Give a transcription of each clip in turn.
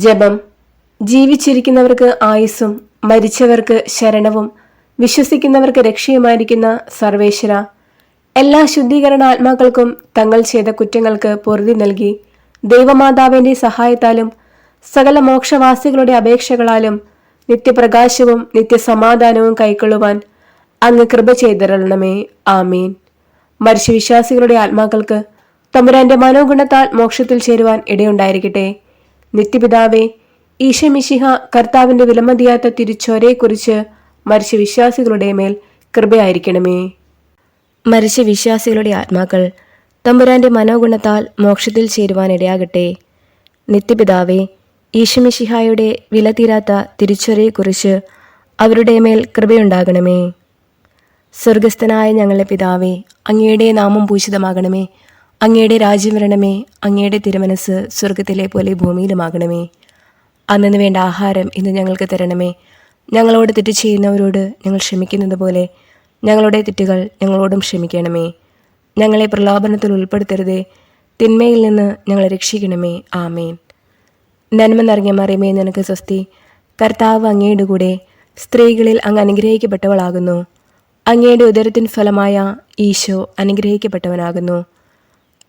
ജപം. ജീവിച്ചിരിക്കുന്നവർക്ക് ആയുസ്സും മരിച്ചവർക്ക് ശരണവും വിശ്വസിക്കുന്നവർക്ക് രക്ഷയുമായിരിക്കുന്ന സർവേശ്വര, എല്ലാ ശുദ്ധീകരണാത്മാക്കൾക്കും തങ്ങൾ ചെയ്ത കുറ്റങ്ങൾക്ക് പൊറുതി നൽകി ദൈവമാതാവിന്റെ സഹായത്താലും സകല മോക്ഷവാസികളുടെ അപേക്ഷകളാലും നിത്യപ്രകാശവും നിത്യസമാധാനവും കൈക്കൊള്ളുവാൻ അങ്ങ് കൃപ ചെയ്തിരളണമേ. ആമീൻ. മരിച്ച വിശ്വാസികളുടെ ആത്മാക്കൾക്ക് തമ്പുരാന്റെ മനോഗുണത്താൽ മോക്ഷത്തിൽ ചേരുവാൻ ഇടയുണ്ടായിരിക്കട്ടെ. നിത്യപിതാവേ, ഈശോമിശിഹ കർത്താവിന്റെ വിലമതിയാത്ത തിരുച്ചോരയെക്കുറിച്ച് മരിച്ച വിശ്വാസികളുടെ മേൽ കൃപയായിരിക്കണമേ. മരിച്ച വിശ്വാസികളുടെ ആത്മാക്കൾ തമ്പുരാന്റെ മനോഗുണത്താൽ മോക്ഷത്തിൽ ചേരുവാൻ ഇടയാകട്ടെ. നിത്യപിതാവേ, ഈശോമിശിഹായുടെ വിലതീരാത്ത തിരുച്ചോരയെക്കുറിച്ച് അവരുടെ മേൽ കൃപയുണ്ടാകണമേ. സ്വർഗസ്ഥനായ ഞങ്ങളുടെ പിതാവേ, അങ്ങയുടെ നാമം പൂജിതമാകണമേ. അങ്ങയുടെ രാജ്യം വരണമേ. അങ്ങയുടെ തിരുമനസ് സ്വർഗത്തിലെ പോലെ ഭൂമിയിലുമാകണമേ. അന്നു വേണ്ട ആഹാരം ഇന്ന് ഞങ്ങൾക്ക് തരണമേ. ഞങ്ങളോട് തെറ്റ് ചെയ്യുന്നവരോട് ഞങ്ങൾ ക്ഷമിക്കുന്നത് പോലെ ഞങ്ങളുടെ തെറ്റുകൾ ഞങ്ങളോടും ക്ഷമിക്കണമേ. ഞങ്ങളെ പ്രലോഭനത്തിൽ ഉൾപ്പെടുത്തരുതേ, തിന്മയിൽ നിന്ന് ഞങ്ങളെ രക്ഷിക്കണമേ. ആമേൻ. നന്മ നിറഞ്ഞ മറിയമേ, നിനക്ക് സ്വസ്തി. കർത്താവ് അങ്ങയുടെ കൂടെ സ്ത്രീകളിൽ അങ്ങ് അനുഗ്രഹിക്കപ്പെട്ടവളാകുന്നു. അങ്ങയുടെ ഉദരത്തിൻ ഫലമായ ഈശോ അനുഗ്രഹിക്കപ്പെട്ടവനാകുന്നു.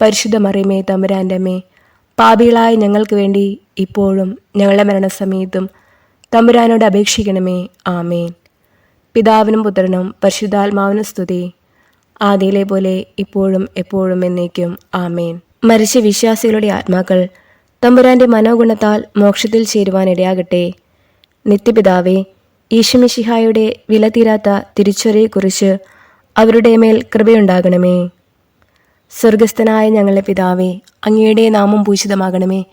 പരിശുദ്ധ മറിയമേ, തമ്പുരാന്റെ അമ്മേ, പാപികളായ ഞങ്ങൾക്ക് വേണ്ടി ഇപ്പോഴും ഞങ്ങളുടെ മരണസമയത്തും തമ്പുരാനോട് അപേക്ഷിക്കണമേ. ആമേൻ. പിതാവിനും പുത്രനും പരിശുദ്ധാത്മാവിനും സ്തുതി, ആദിയിലെ പോലെ ഇപ്പോഴും എപ്പോഴും എന്നേക്കും. ആമേൻ. മരിച്ച വിശ്വാസികളുടെ ആത്മാക്കൾ തമ്പുരാന്റെ മനോഗുണത്താൽ മോക്ഷത്തിൽ ചേരുവാൻ ഇടയാകട്ടെ. നിത്യപിതാവേ, ഈശോമിശിഹായുടെ വിലതീരാത്ത തിരുച്ചോരയെക്കുറിച്ച് അവരുടെ മേൽ കൃപയുണ്ടാകണമേ. സ്വർഗസ്ഥനായ ഞങ്ങളുടെ പിതാവേ, അങ്ങയുടെ നാമം പൂജിതമാകണമേ.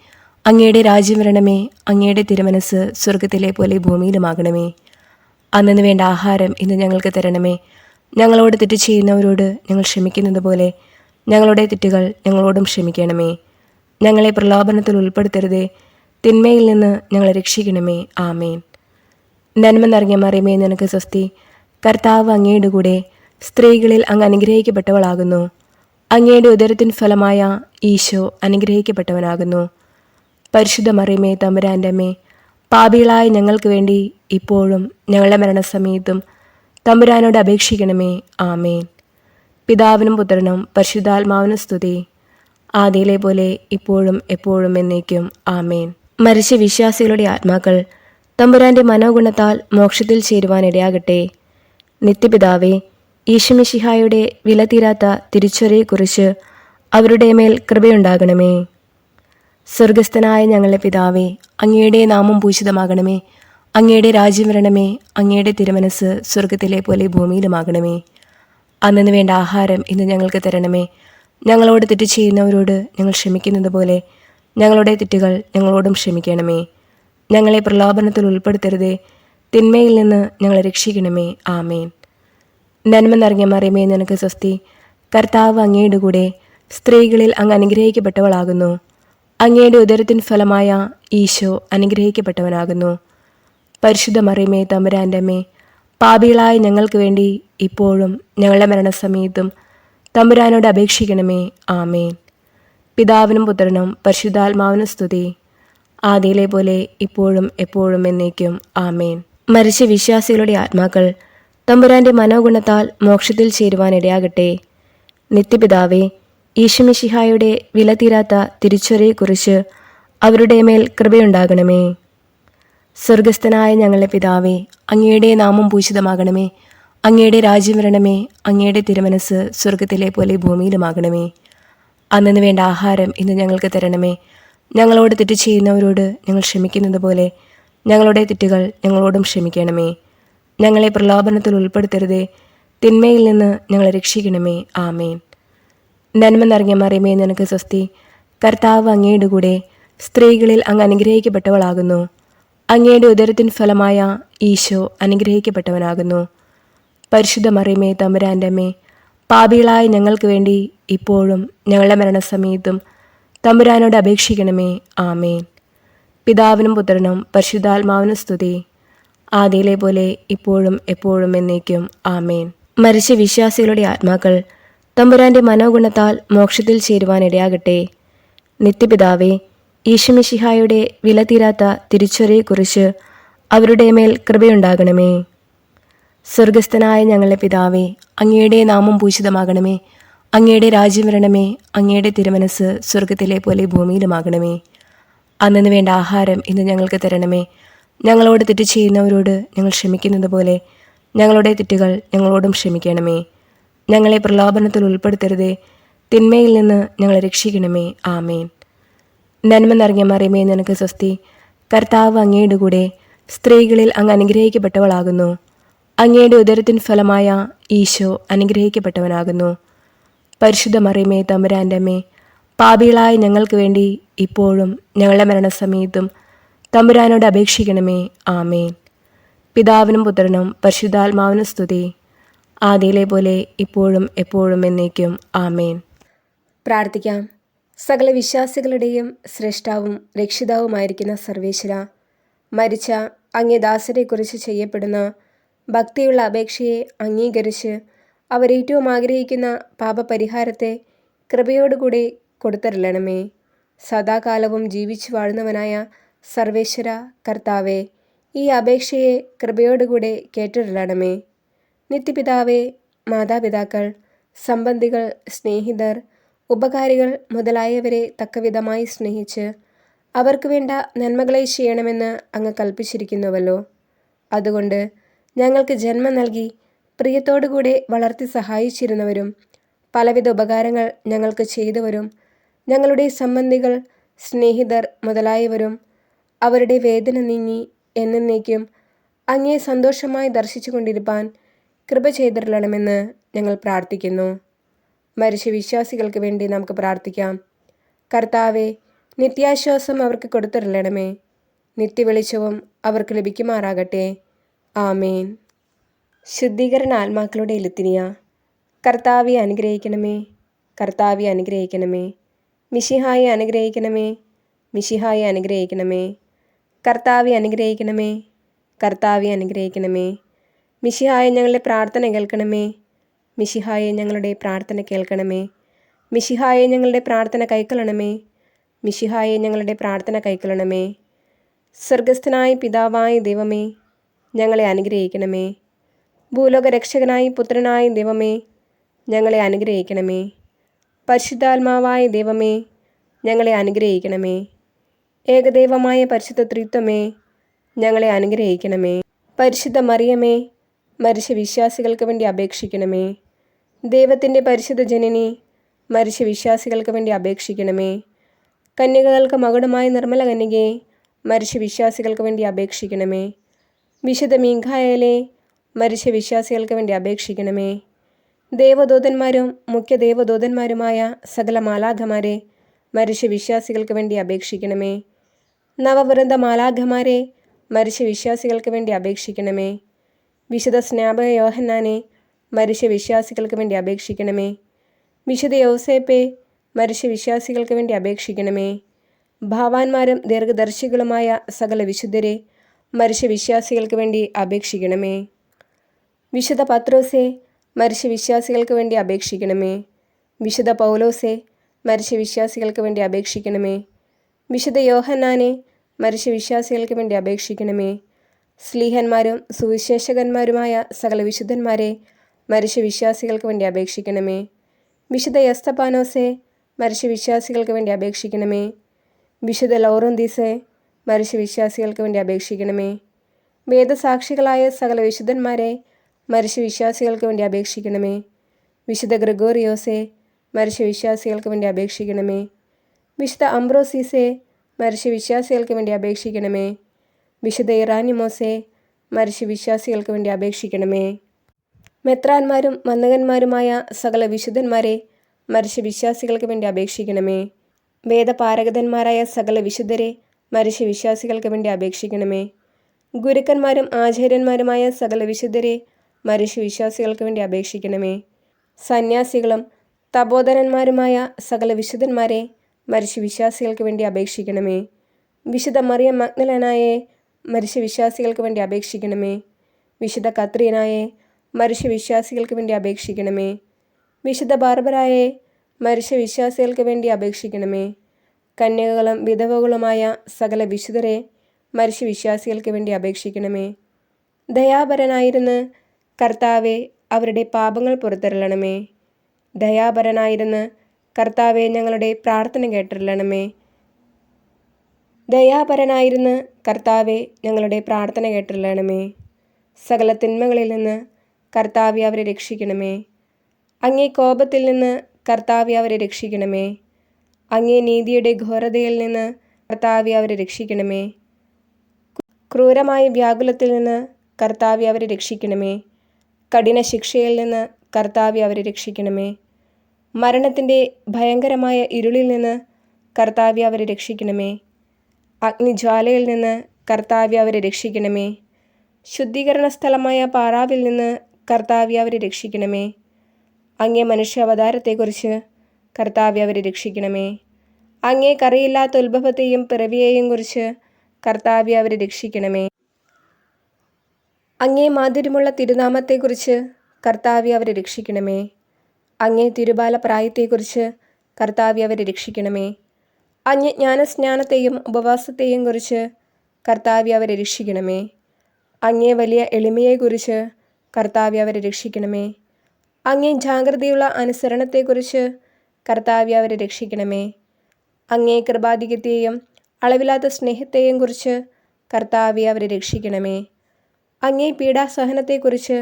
അങ്ങയുടെ രാജ്യം വരണമേ. അങ്ങയുടെ തിരുമനസ് സ്വർഗത്തിലെ പോലെ ഭൂമിയിലുമാകണമേ. അന്നു വേണ്ട ആഹാരം ഇന്ന് ഞങ്ങൾക്ക് തരണമേ. ഞങ്ങളോട് തെറ്റ് ചെയ്യുന്നവരോട് ഞങ്ങൾ ക്ഷമിക്കുന്നത് പോലെ ഞങ്ങളുടെ തെറ്റുകൾ ഞങ്ങളോടും ക്ഷമിക്കണമേ. ഞങ്ങളെ പ്രലോഭനത്തിൽ ഉൾപ്പെടുത്തരുതേ, തിന്മയിൽ നിന്ന് ഞങ്ങളെ രക്ഷിക്കണമേ. ആമേൻ. നന്മ നിറഞ്ഞ മറിയമേ, നിനക്ക് സ്വസ്തി. കർത്താവ് അങ്ങയുടെ കൂടെ സ്ത്രീകളിൽ അങ്ങ് അനുഗ്രഹിക്കപ്പെട്ടവളാകുന്നു. അങ്ങയുടെ ഉദരത്തിൻ ഫലമായ ഈശോ അനുഗ്രഹിക്കപ്പെട്ടവനാകുന്നു. പരിശുദ്ധ മറിയമേ, തമ്പുരാന്റെ അമ്മേ, പാപികളായ ഞങ്ങൾക്ക് വേണ്ടി ഇപ്പോഴും ഞങ്ങളുടെ മരണസമയത്തും തമ്പുരാനോട് അപേക്ഷിക്കണമേ. ആമേൻ. പിതാവിനും പുത്രനും പരിശുദ്ധാത്മാവിനും സ്തുതി, ആദിയിലെ പോലെ ഇപ്പോഴും എപ്പോഴും എന്നേക്കും. ആമേൻ. മരിച്ച വിശ്വാസികളുടെ ആത്മാക്കൾ തമ്പുരാന്റെ മനോഗുണത്താൽ മോക്ഷത്തിൽ ചേരുവാൻ ഇടയാകട്ടെ. നിത്യപിതാവേ, ഈശോമിശിഹായുടെ വിലതീരാത്ത തിരുച്ചോരയെക്കുറിച്ച് അവരുടെ മേൽ കൃപയുണ്ടാകണമേ. സ്വർഗസ്ഥനായ ഞങ്ങളുടെ പിതാവേ, അങ്ങയുടെ നാമം പൂജിതമാകണമേ. അങ്ങയുടെ രാജ്യം വരണമേ. അങ്ങയുടെ തിരുമനസ് സ്വർഗത്തിലെ പോലെ ഭൂമിയിലുമാകണമേ. അന്നു വേണ്ട ആഹാരം ഇന്ന് ഞങ്ങൾക്ക് തരണമേ. ഞങ്ങളോട് തെറ്റ് ചെയ്യുന്നവരോട് ഞങ്ങൾ ക്ഷമിക്കുന്നത് പോലെ ഞങ്ങളുടെ തെറ്റുകൾ ഞങ്ങളോടും ക്ഷമിക്കണമേ. ഞങ്ങളെ പ്രലോഭനത്തിൽ ഉൾപ്പെടുത്തരുതേ, തിന്മയിൽ നിന്ന് ഞങ്ങളെ രക്ഷിക്കണമേ. ആമേൻ. നന്മ നിറഞ്ഞ മറിയമേ, നിനക്ക് സ്വസ്തി. കർത്താവ് അങ്ങയുടെ കൂടെ സ്ത്രീകളിൽ അങ്ങ് അനുഗ്രഹിക്കപ്പെട്ടവളാകുന്നു. അങ്ങയുടെ ഉദരത്തിൻ ഫലമായ ഈശോ അനുഗ്രഹിക്കപ്പെട്ടവനാകുന്നു. പരിശുദ്ധ മറിയമേ, തമ്പുരാന്റെ അമ്മേ, പാപികളായ ഞങ്ങൾക്ക് വേണ്ടി ഇപ്പോഴും ഞങ്ങളുടെ മരണസമയത്തും തമ്പുരാനോട് അപേക്ഷിക്കണമേ. ആമേൻ. പിതാവിനും പുത്രനും പരിശുദ്ധാത്മാവിനും സ്തുതി, ആദിയിലെ പോലെ ഇപ്പോഴും എപ്പോഴും എന്നേക്കും. ആമേൻ. മരിച്ച വിശ്വാസികളുടെ ആത്മാക്കൾ തമ്പുരാന്റെ മനോഗുണത്താൽ മോക്ഷത്തിൽ ചേരുവാൻ ഇടയാകട്ടെ. നിത്യപിതാവേ, ഈശോമിശിഹായുടെ വിലതീരാത്ത തിരുച്ചോരയെക്കുറിച്ച് അവരുടെ മേൽ കൃപയുണ്ടാകണമേ. സ്വർഗസ്ഥനായ ഞങ്ങളുടെ പിതാവേ, അങ്ങയുടെ നാമം പൂജിതമാകണമേ. അങ്ങയുടെ രാജ്യം വരണമേ. അങ്ങയുടെ തിരുമനസ് സ്വർഗത്തിലെ പോലെ ഭൂമിയിലുമാകണമേ. അന്നു വേണ്ട ആഹാരം ഇന്ന് ഞങ്ങൾക്ക് തരണമേ. ഞങ്ങളോട് തെറ്റ് ചെയ്യുന്നവരോട് ഞങ്ങൾ ക്ഷമിക്കുന്നത് പോലെ ഞങ്ങളുടെ തെറ്റുകൾ ഞങ്ങളോടും ക്ഷമിക്കണമേ. ഞങ്ങളെ പ്രലോഭനത്തിൽ ഉൾപ്പെടുത്തരുതേ, തിന്മയിൽ നിന്ന് ഞങ്ങളെ രക്ഷിക്കണമേ. ആമേൻ. നന്മ നിറഞ്ഞ മറിയമേ, നിനക്ക് സ്വസ്തി. കർത്താവ് അങ്ങയുടെ കൂടെ സ്ത്രീകളിൽ അങ്ങ് അനുഗ്രഹിക്കപ്പെട്ടവളാകുന്നു. അങ്ങയുടെ ഉദരത്തിൻ ഫലമായ ഈശോ അനുഗ്രഹിക്കപ്പെട്ടവനാകുന്നു. പരിശുദ്ധ മറിയമേ, തമ്പുരാന്റെ അമ്മേ, പാപികളായ ഞങ്ങൾക്ക് വേണ്ടി ഇപ്പോഴും ഞങ്ങളുടെ മരണസമയത്തും തമ്പുരാനോട് അപേക്ഷിക്കണമേ. ആമേൻ. പിതാവിനും പുത്രനും പരിശുദ്ധാത്മാവിനും സ്തുതി, ആദിയിലെ പോലെ ഇപ്പോഴും എപ്പോഴും എന്നേക്കും. ആമേൻ. മരിച്ച വിശ്വാസികളുടെ ആത്മാക്കൾ തമ്പുരാന്റെ മനോഗുണത്താൽ മോക്ഷത്തിൽ ചേരുവാൻ ഇടയാകട്ടെ. നിത്യപിതാവേ, ഈശോമിശിഹായുടെ വിലതീരാത്ത തിരിച്ചറിയെക്കുറിച്ച് അവരുടെ മേൽ കൃപയുണ്ടാകണമേ. സ്വർഗസ്ഥനായ ഞങ്ങളുടെ പിതാവേ, അങ്ങയുടെ നാമം പൂജിതമാകണമേ. അങ്ങയുടെ രാജ്യം വരണമേ. അങ്ങയുടെ തിരുമനസ് സ്വർഗത്തിലെ പോലെ ഭൂമിയിലുമാകണമേ. അന്നു വേണ്ട ആഹാരം ഇന്ന് ഞങ്ങൾക്ക് തരണമേ. ഞങ്ങളോട് തെറ്റ് ചെയ്യുന്നവരോട് ഞങ്ങൾ ക്ഷമിക്കുന്നത് പോലെ ഞങ്ങളുടെ തെറ്റുകൾ ഞങ്ങളോടും ക്ഷമിക്കണമേ. ഞങ്ങളെ പ്രലോഭനത്തിൽ ഉൾപ്പെടുത്തരുതേ, തിന്മയിൽ നിന്ന് ഞങ്ങളെ രക്ഷിക്കണമേ. ആമേൻ. നന്മ നിറഞ്ഞ മറിയമേ, നിനക്ക് സ്വസ്തി. കർത്താവ് അങ്ങയുടെ കൂടെ, സ്ത്രീകളിൽ അങ്ങ് അനുഗ്രഹിക്കപ്പെട്ടവളാകുന്നു. അങ്ങയുടെ ഉദരത്തിൻ ഫലമായ ഈശോ അനുഗ്രഹിക്കപ്പെട്ടവനാകുന്നു. പരിശുദ്ധ മറിയമേ, തമ്പുരാൻ്റെ അമ്മേ, പാപികളായ ഞങ്ങൾക്ക് വേണ്ടി ഇപ്പോഴും ഞങ്ങളുടെ മരണസമയത്തും തമ്പുരാനോട് അപേക്ഷിക്കണമേ. ആമേൻ. പിതാവിനും പുത്രനും പരിശുദ്ധാത്മാവിനും സ്തുതി, ആദിയിലെ പോലെ ഇപ്പോഴും എപ്പോഴും എന്നേക്കും. ആമേൻ. പ്രാർത്ഥിക്കാം. സകല വിശ്വാസികളുടെയും ശ്രേഷ്ഠാവും രക്ഷിതാവുമായിരിക്കുന്ന സർവേശ്വര, മരിച്ച അങ്ങേ ദാസരെക്കുറിച്ച് ചെയ്യപ്പെടുന്ന ഭക്തിയുള്ള അപേക്ഷയെ അംഗീകരിച്ച് അവരേറ്റവും ആഗ്രഹിക്കുന്ന പാപപരിഹാരത്തെ കൃപയോടുകൂടി കൊടുത്തരളണമേ. സദാകാലവും ജീവിച്ചു വാഴുന്നവനായ സർവേശ്വര കർത്താവെ, ഈ അപേക്ഷയെ കൃപയോടുകൂടി കേട്ടിരളണമേ. നിത്യപിതാവേ, മാതാപിതാക്കൾ, സംബന്ധികൾ, സ്നേഹിതർ, ഉപകാരികൾ മുതലായവരെ തക്കവിധമായി സ്നേഹിച്ച് അവർക്ക് വേണ്ട നന്മകളെ ചെയ്യണമെന്ന് അങ്ങ് കൽപ്പിച്ചിരിക്കുന്നുവല്ലോ. അതുകൊണ്ട് ഞങ്ങൾക്ക് ജന്മം നൽകി പ്രിയത്തോടുകൂടി വളർത്തി സഹായിച്ചിരുന്നവരും പലവിധ ഉപകാരങ്ങൾ ഞങ്ങൾക്ക് ചെയ്തവരും ഞങ്ങളുടെ സംബന്ധികൾ, സ്നേഹിതർ മുതലായവരും അവരുടെ വേദന നീങ്ങി എന്നേക്കും അങ്ങേ സന്തോഷമായി ദർശിച്ചു കൊണ്ടിരിപ്പാൻ കൃപ ചെയ്തിരളണമെന്ന് ഞങ്ങൾ പ്രാർത്ഥിക്കുന്നു. മരിച്ച വിശ്വാസികൾക്ക് വേണ്ടി നമുക്ക് പ്രാർത്ഥിക്കാം. കർത്താവെ, നിത്യാശ്വാസം അവർക്ക് കൊടുത്തിരളണമേ. നിത്യവെളിച്ചവും അവർക്ക് ലഭിക്കുമാറാകട്ടെ. ആമേൻ. ശുദ്ധീകരണ ആത്മാക്കളുടെ ലിത്തിനിയ. കർത്താവെ അനുഗ്രഹിക്കണമേ. കർത്താവെ അനുഗ്രഹിക്കണമേ. മിശിഹായെ അനുഗ്രഹിക്കണമേ. മിശിഹായെ അനുഗ്രഹിക്കണമേ. കർത്താവെ അനുഗ്രഹിക്കണമേ. കർത്താവെ അനുഗ്രഹിക്കണമേ. മിശിഹായെ ഞങ്ങളുടെ പ്രാർത്ഥന കേൾക്കണമേ. മിശിഹായെ ഞങ്ങളുടെ പ്രാർത്ഥന കേൾക്കണമേ. മിശിഹായെ ഞങ്ങളുടെ പ്രാർത്ഥന കൈക്കൊള്ളണമേ. മിശിഹായെ ഞങ്ങളുടെ പ്രാർത്ഥന കൈക്കൊള്ളണമേ. സ്വർഗസ്ഥനായ പിതാവായ ദൈവമേ, ഞങ്ങളെ അനുഗ്രഹിക്കണമേ. ഭൂലോക രക്ഷകനായ പുത്രനായ ദൈവമേ, ഞങ്ങളെ അനുഗ്രഹിക്കണമേ. പരിശുദ്ധാത്മാവായ ദൈവമേ, ഞങ്ങളെ അനുഗ്രഹിക്കണമേ. ഏകദൈവമായ പരിശുദ്ധ ത്രിത്വമേ, ഞങ്ങളെ അനുഗ്രഹിക്കണമേ. പരിശുദ്ധ മറിയമേ, മരിച്ച വിശ്വാസികൾക്ക് വേണ്ടി അപേക്ഷിക്കണമേ. ദൈവത്തിൻ്റെ പരിശുദ്ധ ജനനി, മരിച്ച വിശ്വാസികൾക്ക് വേണ്ടി അപേക്ഷിക്കണമേ. കന്യകകൾക്ക് മകുടമായ നിർമ്മല കന്യകയെ, മരിച്ച വിശ്വാസികൾക്ക് വേണ്ടി അപേക്ഷിക്കണമേ. വിശുദ്ധ മീഖായേലേ, മരിച്ച വിശ്വാസികൾക്ക് വേണ്ടി അപേക്ഷിക്കണമേ. ദേവദൂതന്മാരും മുഖ്യ ദേവദൂതന്മാരുമായ സകല മാലാഖമാരെ, മരിച്ച വിശ്വാസികൾക്ക് വേണ്ടി അപേക്ഷിക്കണമേ. നവവൃന്ദ മാലാഖമാരെ, മരിച്ച വിശ്വാസികൾക്ക് വേണ്ടി അപേക്ഷിക്കണമേ. വിശുദ്ധ സ്നാപക യോഹന്നാനെ, മരിച്ച വിശ്വാസികൾക്ക് വേണ്ടി അപേക്ഷിക്കണമേ. വിശുദ്ധ യൗസേപ്പെ, മരിച്ച വിശ്വാസികൾക്ക് വേണ്ടി അപേക്ഷിക്കണമേ. ഭാവാന്മാരും ദീർഘദർശികളുമായ സകല വിശുദ്ധരെ, മരിച്ച വിശ്വാസികൾക്ക് വേണ്ടി അപേക്ഷിക്കണമേ. വിശുദ്ധ പത്രോസെ, മരിച്ച വിശ്വാസികൾക്ക് വേണ്ടി അപേക്ഷിക്കണമേ. വിശുദ്ധ പൗലോസെ, മരിച്ച വിശ്വാസികൾക്ക് വേണ്ടി അപേക്ഷിക്കണമേ. വിശുദ്ധ യോഹന്നാനെ, മരിച്ച വിശ്വാസികൾക്ക് വേണ്ടി അപേക്ഷിക്കണമേ. സ്ലീഹന്മാരും സുവിശേഷകന്മാരുമായ സകല വിശുദ്ധന്മാരെ, മരിച്ച വിശ്വാസികൾക്ക് വേണ്ടി അപേക്ഷിക്കണമേ. വിശുദ്ധ എസ്തപ്പാനോസെ, മരിച്ച വിശ്വാസികൾക്ക് വേണ്ടി അപേക്ഷിക്കണമേ. വിശുദ്ധ ലൗറന്തീസെ, മരിച്ച വിശ്വാസികൾക്ക് വേണ്ടി അപേക്ഷിക്കണമേ. വേദസാക്ഷികളായ സകല വിശുദ്ധന്മാരെ, മരിച്ച വിശ്വാസികൾക്ക് വേണ്ടി അപേക്ഷിക്കണമേ. വിശുദ്ധ ഗ്രിഗോറിയോസെ, മരിച്ച വിശ്വാസികൾക്ക് വേണ്ടി അപേക്ഷിക്കണമേ. വിശുദ്ധ അംബ്രോസീസെ, മരിച്ച വിശ്വാസികൾക്ക് വേണ്ടി അപേക്ഷിക്കണമേ. വിശുദ്ധ ഇറാനിമോസെ, മരിച്ച വിശ്വാസികൾക്ക് വേണ്ടി അപേക്ഷിക്കണമേ. മെത്രാന്മാരും വന്ദകന്മാരുമായ സകല വിശുദ്ധന്മാരെ, മരിച്ച വിശ്വാസികൾക്ക് വേണ്ടി അപേക്ഷിക്കണമേ. വേദപാരഗതന്മാരായ സകല വിശുദ്ധരെ, മരിച്ച വിശ്വാസികൾക്ക് വേണ്ടി അപേക്ഷിക്കണമേ. ഗുരുക്കന്മാരും ആചാര്യന്മാരുമായ സകല വിശുദ്ധരെ, മരിച്ച വിശ്വാസികൾക്ക് വേണ്ടി അപേക്ഷിക്കണമേ. സന്യാസികളും തപോധനന്മാരുമായ സകല വിശുദ്ധന്മാരെ, മരിച്ച വിശ്വാസികൾക്ക് വേണ്ടി അപേക്ഷിക്കണമേ. വിശുദ്ധ മറിയം മഗ്ദലനായെ, മരിച്ച വിശ്വാസികൾക്ക് വേണ്ടി അപേക്ഷിക്കണമേ. വിശുദ്ധ കത്രീനായെ, മരിച്ച വിശ്വാസികൾക്ക് വേണ്ടി അപേക്ഷിക്കണമേ. വിശുദ്ധ ബാർബറായെ, മരിച്ച വിശ്വാസികൾക്ക് വേണ്ടി അപേക്ഷിക്കണമേ. കന്യകകളും വിധവകളുമായ സകല വിശുദ്ധരെ മരിച്ച വിശ്വാസികൾക്ക് വേണ്ടി അപേക്ഷിക്കണമേ. ദയാപരനായിരുന്ന് കർത്താവെ അവരുടെ പാപങ്ങൾ പുറത്തരുളണമേ. ദയാപരനായിരുന്ന് കർത്താവെ ഞങ്ങളുടെ പ്രാർത്ഥന കേട്ടരുളണമേ. ദയാപരനായിരുന്ന് കർത്താവെ ഞങ്ങളുടെ പ്രാർത്ഥന കേട്ടരുളണമേ. സകല തിന്മകളിൽ നിന്ന് കർത്താവെ അവരെ രക്ഷിക്കണമേ. അങ്ങേ കോപത്തിൽ നിന്ന് കർത്താവെ അവരെ രക്ഷിക്കണമേ. അങ്ങേ നീതിയുടെ ഘോരതയിൽ നിന്ന് കർത്താവെ അവരെ രക്ഷിക്കണമേ. ക്രൂരമായ വ്യാകുലത്തിൽ നിന്ന് കർത്താവെ അവരെ രക്ഷിക്കണമേ. കഠിന ശിക്ഷയിൽ നിന്ന് കർത്താവെ അവരെ രക്ഷിക്കണമേ. മരണത്തിൻ്റെ ഭയങ്കരമായ ഇരുളിൽ നിന്ന് കർത്താവെ അവരെ രക്ഷിക്കണമേ. അഗ്നിജ്വാലയിൽ നിന്ന് കർത്താവെ അവരെ രക്ഷിക്കണമേ. ശുദ്ധീകരണ സ്ഥലമായ പാറാവിൽ നിന്ന് കർത്താവെ അവരെ രക്ഷിക്കണമേ. അങ്ങേ മനുഷ്യാവതാരത്തെക്കുറിച്ച് കർത്താവെ അവരെ രക്ഷിക്കണമേ. അങ്ങേ കറിയില്ലാത്ത ഉത്ഭവത്തെയും പിറവിയെയും കുറിച്ച് കർത്താവെ അവരെ രക്ഷിക്കണമേ. അങ്ങേ മാധുര്യമുള്ള തിരുനാമത്തെക്കുറിച്ച് കർത്താവെ അവരെ രക്ഷിക്കണമേ. അങ്ങേ തിരുബാല പ്രായത്തെക്കുറിച്ച് കർത്താവെ അവരെ രക്ഷിക്കണമേ. അങ്ങേ ജ്ഞാനസ്നാനത്തെയും ഉപവാസത്തെയും കുറിച്ച് കർത്താവെ അവരെ രക്ഷിക്കണമേ. അങ്ങേ വലിയ എളിമയെക്കുറിച്ച് കർത്താവെ അവരെ രക്ഷിക്കണമേ. അങ്ങേ ജാഗ്രതയുള്ള അനുസരണത്തെക്കുറിച്ച് കർത്താവെ അവരെ രക്ഷിക്കണമേ. അങ്ങേ കൃപാധിക്യത്തെയും അളവില്ലാത്ത സ്നേഹത്തെയും കുറിച്ച് കർത്താവെ അവരെ രക്ഷിക്കണമേ. അങ്ങേ പീഡാസഹനത്തെക്കുറിച്ച്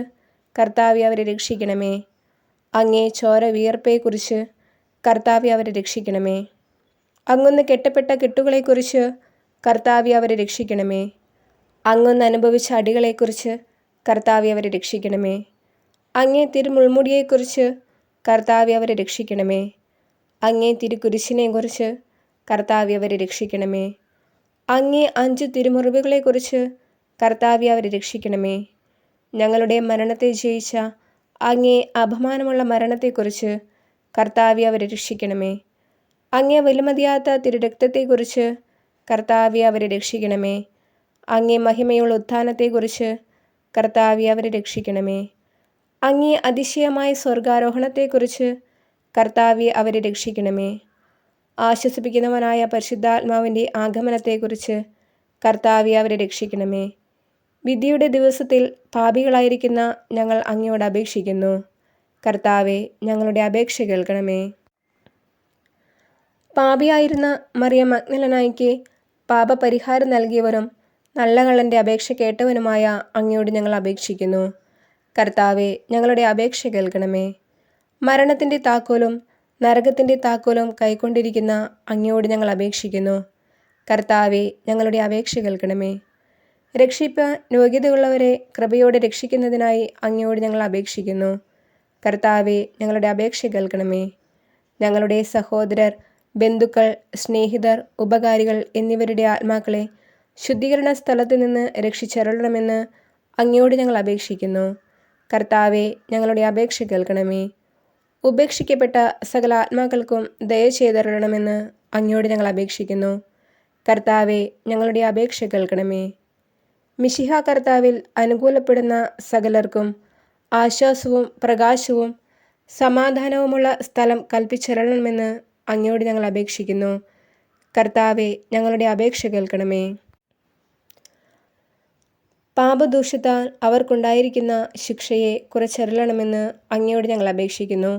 കർത്താവെ അവരെ രക്ഷിക്കണമേ. അങ്ങേ ചോര വിയർപ്പയെക്കുറിച്ച് കർത്താവെ അവരെ രക്ഷിക്കണമേ. അങ്ങൊന്ന് കെട്ടപ്പെട്ട കെട്ടുകളെക്കുറിച്ച് കർത്താവെ അവരെ രക്ഷിക്കണമേ. അങ്ങൊന്ന് അനുഭവിച്ച അടികളെക്കുറിച്ച് കർത്താവെ അവരെ രക്ഷിക്കണമേ. അങ്ങേ തിരുമുൾമുടിയെക്കുറിച്ച് കർത്താവെ അവരെ രക്ഷിക്കണമേ. അങ്ങേ തിരുക്കുരിശിനെക്കുറിച്ച് കർത്താവെ അവരെ രക്ഷിക്കണമേ. അങ്ങേ 5 തിരുമുറിവുകളെക്കുറിച്ച് കർത്താവെ അവരെ രക്ഷിക്കണമേ. ഞങ്ങളുടെ മരണത്തെ ജയിച്ച അങ്ങേ അപമാനമുള്ള മരണത്തെക്കുറിച്ച് കർത്താവെ അവരെ രക്ഷിക്കണമേ. അങ്ങേ വിലമതിയാത്ത തിരുരക്തത്തെക്കുറിച്ച് കർത്താവെ അവരെ രക്ഷിക്കണമേ. അങ്ങേ മഹിമയുള്ള ഉത്ഥാനത്തെക്കുറിച്ച് കർത്താവെ അവരെ രക്ഷിക്കണമേ. അങ്ങേ അതിശയമായ സ്വർഗാരോഹണത്തെക്കുറിച്ച് കർത്താവെ അവരെ രക്ഷിക്കണമേ. ആശ്വസിപ്പിക്കുന്നവനായ പരിശുദ്ധാത്മാവിൻ്റെ ആഗമനത്തെക്കുറിച്ച് കർത്താവെ അവരെ രക്ഷിക്കണമേ. വിധിയുടെ ദിവസത്തിൽ പാപികളായിരിക്കുന്ന ഞങ്ങൾ അങ്ങയോട് അപേക്ഷിക്കുന്നു. കർത്താവെ ഞങ്ങളുടെ അപേക്ഷ കേൾക്കണമേ. പാപിയായിരുന്ന മറിയം മഗ്ദലനായിക്ക് പാപപരിഹാരം നൽകിയവരും നല്ല കള്ളൻ്റെ അപേക്ഷ കേട്ടവനുമായ അങ്ങയോട് ഞങ്ങൾ അപേക്ഷിക്കുന്നു. കർത്താവെ ഞങ്ങളുടെ അപേക്ഷ കേൾക്കണമേ. മരണത്തിൻ്റെ താക്കോലും നരകത്തിൻ്റെ താക്കോലും കൈക്കൊണ്ടിരിക്കുന്ന അങ്ങയോട് ഞങ്ങൾ അപേക്ഷിക്കുന്നു. കർത്താവെ ഞങ്ങളുടെ അപേക്ഷ കേൾക്കണമേ. രക്ഷിപ്പാൻ യോഗ്യതയുള്ളവരെ കൃപയോടെ രക്ഷിക്കുന്നതിനായി അങ്ങയോട് ഞങ്ങൾ അപേക്ഷിക്കുന്നു. കർത്താവെ ഞങ്ങളുടെ അപേക്ഷ കേൾക്കണമേ. ഞങ്ങളുടെ സഹോദരർ, ബന്ധുക്കൾ, സ്നേഹിതർ, ഉപകാരികൾ എന്നിവരുടെ ആത്മാക്കളെ ശുദ്ധീകരണ സ്ഥലത്ത് നിന്ന് രക്ഷിച്ചരുളണമെന്ന് അങ്ങയോട് ഞങ്ങൾ അപേക്ഷിക്കുന്നു. കർത്താവെ ഞങ്ങളുടെ അപേക്ഷ കേൾക്കണമേ. ഉപേക്ഷിക്കപ്പെട്ട സകല ആത്മാക്കൾക്കും ദയ ചെയ്തരുളണമെന്ന് അങ്ങയോട് ഞങ്ങൾ അപേക്ഷിക്കുന്നു. കർത്താവെ ഞങ്ങളുടെ അപേക്ഷ കേൾക്കണമേ. മിശിഹ കർത്താവിൽ അനുകൂലപ്പെടുന്ന സകലർക്കും ആശ്വാസവും പ്രകാശവും സമാധാനവുമുള്ള സ്ഥലം കൽപ്പിച്ചരുളണമെന്ന് അങ്ങയോട് ഞങ്ങൾ അപേക്ഷിക്കുന്നു. കർത്താവെ ഞങ്ങളുടെ അപേക്ഷ കേൾക്കണമേ. പാപദൂഷ്യത്താൽ അവർക്കുണ്ടായിരിക്കുന്ന ശിക്ഷയെ കുറച്ചരുളണമെന്ന് അങ്ങയോട് ഞങ്ങൾ അപേക്ഷിക്കുന്നു.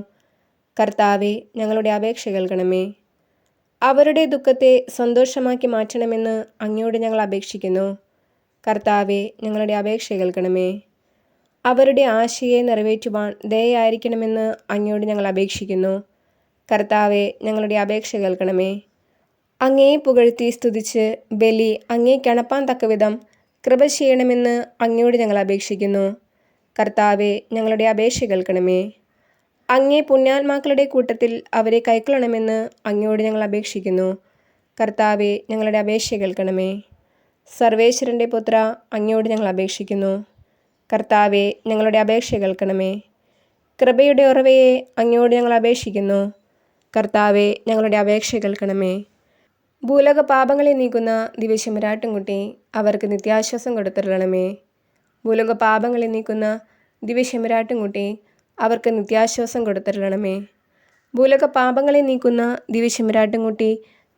കർത്താവെ ഞങ്ങളുടെ അപേക്ഷ കേൾക്കണമേ. അവരുടെ ദുഃഖത്തെ സന്തോഷമാക്കി മാറ്റണമെന്ന് അങ്ങയോട് ഞങ്ങൾ അപേക്ഷിക്കുന്നു. കർത്താവെ ഞങ്ങളുടെ അപേക്ഷ കേൾക്കണമേ. അവരുടെ ആശയെ നിറവേറ്റുവാൻ ദയയായിരിക്കണമെന്ന് അങ്ങയോട് ഞങ്ങൾ അപേക്ഷിക്കുന്നു. കർത്താവെ ഞങ്ങളുടെ അപേക്ഷ കേൾക്കണമേ. അങ്ങയെ പുകഴ്ത്തി സ്തുതിച്ച് ബലി അങ്ങേക്കണപ്പാൻ തക്കവിധം കൃപ ചെയ്യണമെന്ന് അങ്ങയോട് ഞങ്ങൾ അപേക്ഷിക്കുന്നു. കർത്താവെ ഞങ്ങളുടെ അപേക്ഷ കേൾക്കണമേ. അങ്ങേ പുണ്യാത്മാക്കളുടെ കൂട്ടത്തിൽ അവരെ കൈക്കൊള്ളണമെന്ന് അങ്ങയോട് ഞങ്ങൾ അപേക്ഷിക്കുന്നു. കർത്താവെ ഞങ്ങളുടെ അപേക്ഷ കേൾക്കണമേ. സർവേശ്വരൻ്റെ പുത്ര അങ്ങയോട് ഞങ്ങൾ അപേക്ഷിക്കുന്നു. കർത്താവെ ഞങ്ങളുടെ അപേക്ഷ കേൾക്കണമേ. കൃപയുടെ ഉറവയെ അങ്ങയോട് ഞങ്ങൾ അപേക്ഷിക്കുന്നു. കർത്താവെ ഞങ്ങളുടെ അപേക്ഷ കേൾക്കണമേ. ഭൂലോക പാപങ്ങളെ നീക്കുന്ന ദിവ്യശമരാട്ടുംകുട്ടി അവർക്ക് നിത്യാശ്വാസം കൊടുത്തരുളണമേ. ഭൂലോക പാപങ്ങളെ നീക്കുന്ന ദിവ്യശമരാട്ടുംകുട്ടി അവർക്ക് നിത്യാശ്വാസം കൊടുത്തരുളണമേ. ഭൂലോക പാപങ്ങളെ നീക്കുന്ന ദിവ്യശമരാട്ടുംകുട്ടി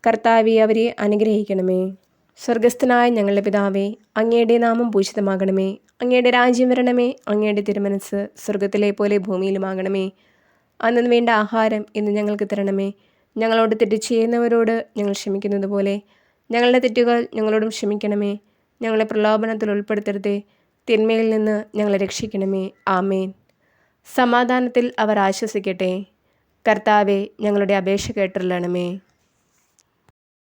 കർത്താവെ, അവരെ അനുഗ്രഹിക്കണമേ. സ്വർഗസ്ഥനായ ഞങ്ങളുടെ പിതാവേ, അങ്ങയുടെ നാമം പൂജിതമാകണമേ. അങ്ങയുടെ രാജ്യം വരണമേ. അങ്ങയുടെ തിരുമനസ് സ്വർഗത്തിലെ പോലെ ഭൂമിയിലുമാകണമേ. അന്നു വേണ്ട ആഹാരം ഇന്ന് ഞങ്ങൾക്ക് തരണമേ. ഞങ്ങളോട് തെറ്റ് ചെയ്യുന്നവരോട് ഞങ്ങൾ ക്ഷമിക്കുന്നത് പോലെ ഞങ്ങളുടെ തെറ്റുകൾ ഞങ്ങളോടും ക്ഷമിക്കണമേ. ഞങ്ങളെ പ്രലോഭനത്തിൽ ഉൾപ്പെടുത്തരുതേ, തിന്മയിൽ നിന്ന് ഞങ്ങളെ രക്ഷിക്കണമേ. ആമേൻ. സമാധാനത്തിൽ അവർ ആശ്വസിക്കട്ടെ. കർത്താവെ, ഞങ്ങളുടെ അപേക്ഷ കേട്ടരുളണമേ.